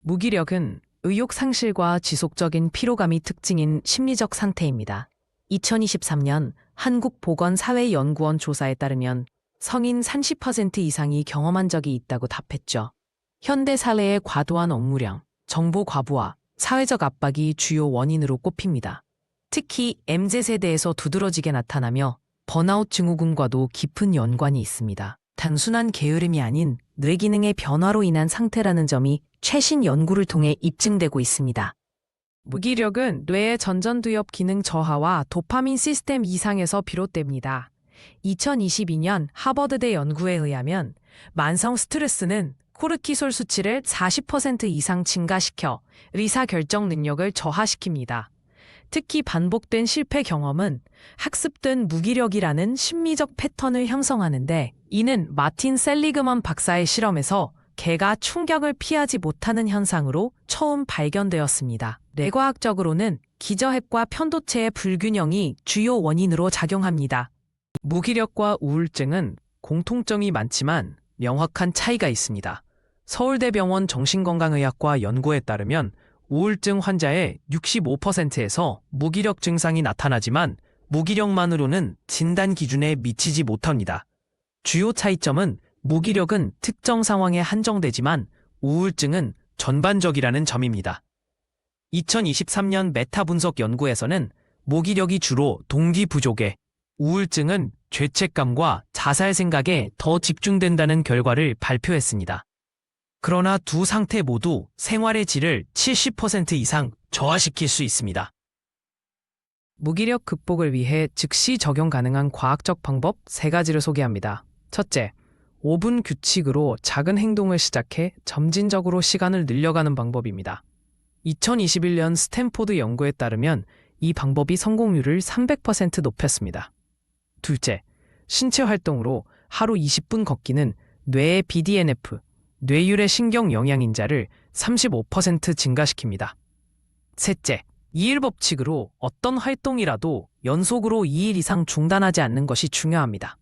무기력은 의욕 상실과 지속적인 피로감이 특징인 심리적 상태입니다. 2023년 한국보건사회연구원 조사에 따르면 성인 30% 이상이 경험한 적이 있다고 답했죠. 현대 사회의 과도한 업무량, 정보 과부하, 사회적 압박이 주요 원인으로 꼽힙니다. 특히 MZ세대에서 두드러지게 나타나며 번아웃 증후군과도 깊은 연관이 있습니다. 단순한 게으름이 아닌 뇌 기능의 변화로 인한 상태라는 점이 최신 연구를 통해 입증되고 있습니다. 무기력은 뇌의 전전두엽 기능 저하와 도파민 시스템 이상에서 비롯됩니다. 2022년 하버드대 연구에 의하면 만성 스트레스는 코르티솔 수치를 40% 이상 증가시켜 의사결정 능력을 저하시킵니다. 특히 반복된 실패 경험은 학습된 무기력이라는 심리적 패턴을 형성하는데, 이는 마틴 셀리그먼 박사의 실험에서 개가 충격을 피하지 못하는 현상으로 처음 발견되었습니다. 뇌과학적으로는 기저핵과 편도체의 불균형이 주요 원인으로 작용합니다. 무기력과 우울증은 공통점이 많지만 명확한 차이가 있습니다. 서울대병원 정신건강의학과 연구에 따르면 우울증 환자의 65%에서 무기력 증상이 나타나지만 무기력만으로는 진단 기준에 미치지 못합니다. 주요 차이점은 무기력은 특정 상황에 한정되지만 우울증은 전반적이라는 점입니다. 2023년 메타 분석 연구에서는 무기력이 주로 동기 부족에, 우울증은 죄책감과 자살 생각에 더 집중된다는 결과를 발표했습니다. 그러나 두 상태 모두 생활의 질을 70% 이상 저하시킬 수 있습니다. 무기력 극복을 위해 즉시 적용 가능한 과학적 방법 3가지를 소개합니다. 첫째, 5분 규칙으로 작은 행동을 시작해 점진적으로 시간을 늘려가는 방법입니다. 2021년 스탠포드 연구에 따르면 이 방법이 성공률을 300% 높였습니다. 둘째, 신체 활동으로 하루 20분 걷기는 뇌의 BDNF, 뇌율의 신경 영양인자를 35% 증가시킵니다. 셋째, 2일 법칙으로 어떤 활동이라도 연속으로 2일 이상 중단하지 않는 것이 중요합니다.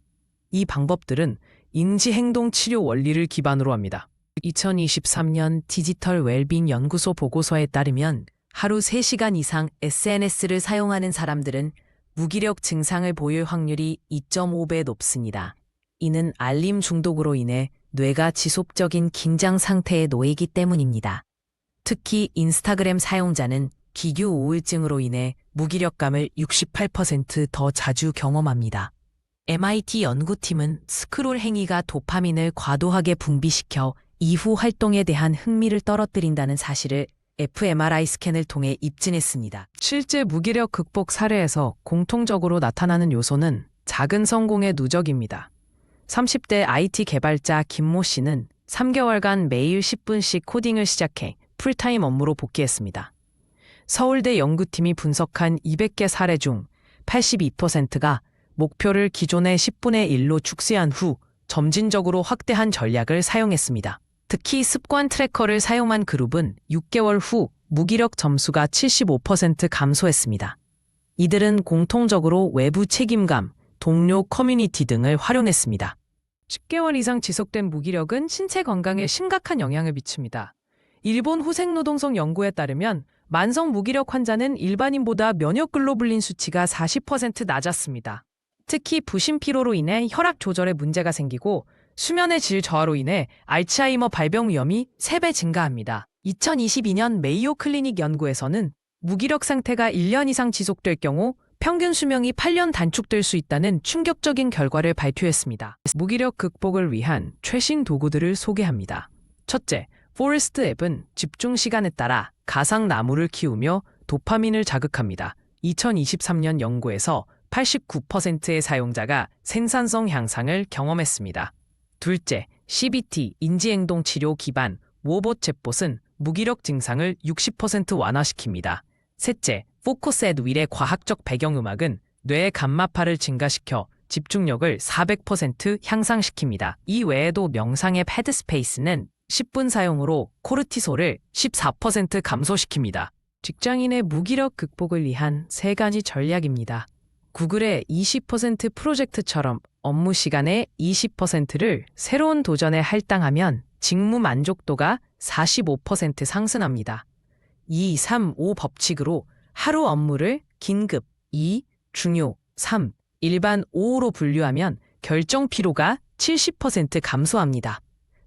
이 방법들은 인지행동 치료 원리를 기반으로 합니다. 2023년 디지털 웰빙 연구소 보고서에 따르면 하루 3시간 이상 SNS를 사용하는 사람들은 무기력 증상을 보일 확률이 2.5배 높습니다. 이는 알림 중독으로 인해 뇌가 지속적인 긴장 상태에 놓이기 때문입니다. 특히 인스타그램 사용자는 기교 우울증으로 인해 무기력감을 68% 더 자주 경험합니다. MIT 연구팀은 스크롤 행위가 도파민을 과도하게 분비시켜 이후 활동에 대한 흥미를 떨어뜨린다는 사실을 fMRI 스캔을 통해 입증했습니다. 실제 무기력 극복 사례에서 공통적으로 나타나는 요소는 작은 성공의 누적입니다. 30대 IT 개발자 김모 씨는 3개월간 매일 10분씩 코딩을 시작해 풀타임 업무로 복귀했습니다. 서울대 연구팀이 분석한 200개 사례 중 82%가 목표를 기존의 10분의 1로 축소한 후 점진적으로 확대한 전략을 사용했습니다. 특히 습관 트래커를 사용한 그룹은 6개월 후 무기력 점수가 75% 감소했습니다. 이들은 공통적으로 외부 책임감, 동료 커뮤니티 등을 활용했습니다. 10개월 이상 지속된 무기력은 신체 건강에 심각한 영향을 미칩니다. 일본 후생노동성 연구에 따르면 만성 무기력 환자는 일반인보다 면역 글로불린 수치가 40% 낮았습니다. 특히 부신 피로로 인해 혈압 조절에 문제가 생기고 수면의 질 저하로 인해 알츠하이머 발병 위험이 3배 증가합니다. 2022년 메이오 클리닉 연구에서는 무기력 상태가 1년 이상 지속될 경우 평균 수명이 8년 단축될 수 있다는 충격적인 결과를 발표했습니다. 무기력 극복을 위한 최신 도구들을 소개합니다. 첫째, 포레스트 앱은 집중 시간에 따라 가상 나무를 키우며 도파민을 자극합니다. 2023년 연구에서 89%의 사용자가 생산성 향상을 경험했습니다. 둘째, CBT 인지행동 치료 기반 워봇 챗봇은 무기력 증상을 60% 완화시킵니다. 셋째, 포커스 앳 윌의 과학적 배경음악은 뇌의 감마파를 증가시켜 집중력을 400% 향상시킵니다. 이 외에도 명상의 헤드스페이스는 10분 사용으로 코르티솔을 14% 감소시킵니다. 직장인의 무기력 극복을 위한 3가지 전략입니다. 구글의 20% 프로젝트처럼 업무 시간의 20%를 새로운 도전에 할당하면 직무 만족도가 45% 상승합니다. 2, 3, 5 법칙으로 하루 업무를 긴급, 2, 중요, 3, 일반 5로 분류하면 결정 피로가 70% 감소합니다.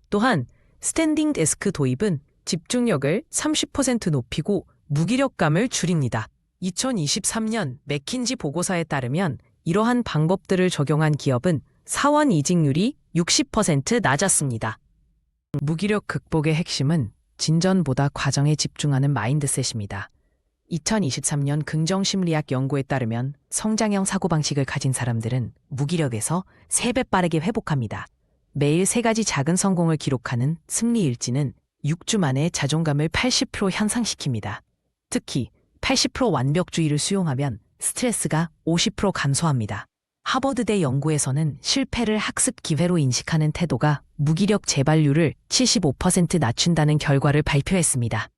또한 스탠딩 데스크 도입은 집중력을 30% 높이고 무기력감을 줄입니다. 2023년 맥킨지 보고서에 따르면 이러한 방법들을 적용한 기업은 사원 이직률이 60% 낮았습니다. 무기력 극복의 핵심은 진전보다 과정에 집중하는 마인드셋입니다. 2023년 긍정심리학 연구에 따르면 성장형 사고방식을 가진 사람들은 무기력에서 3배 빠르게 회복합니다. 매일 3가지 작은 성공을 기록하는 승리일지는 6주 만에 자존감을 80% 향상시킵니다. 특히 80% 완벽주의를 수용하면 스트레스가 50% 감소합니다. 하버드대 연구에서는 실패를 학습 기회로 인식하는 태도가 무기력 재발률을 75% 낮춘다는 결과를 발표했습니다.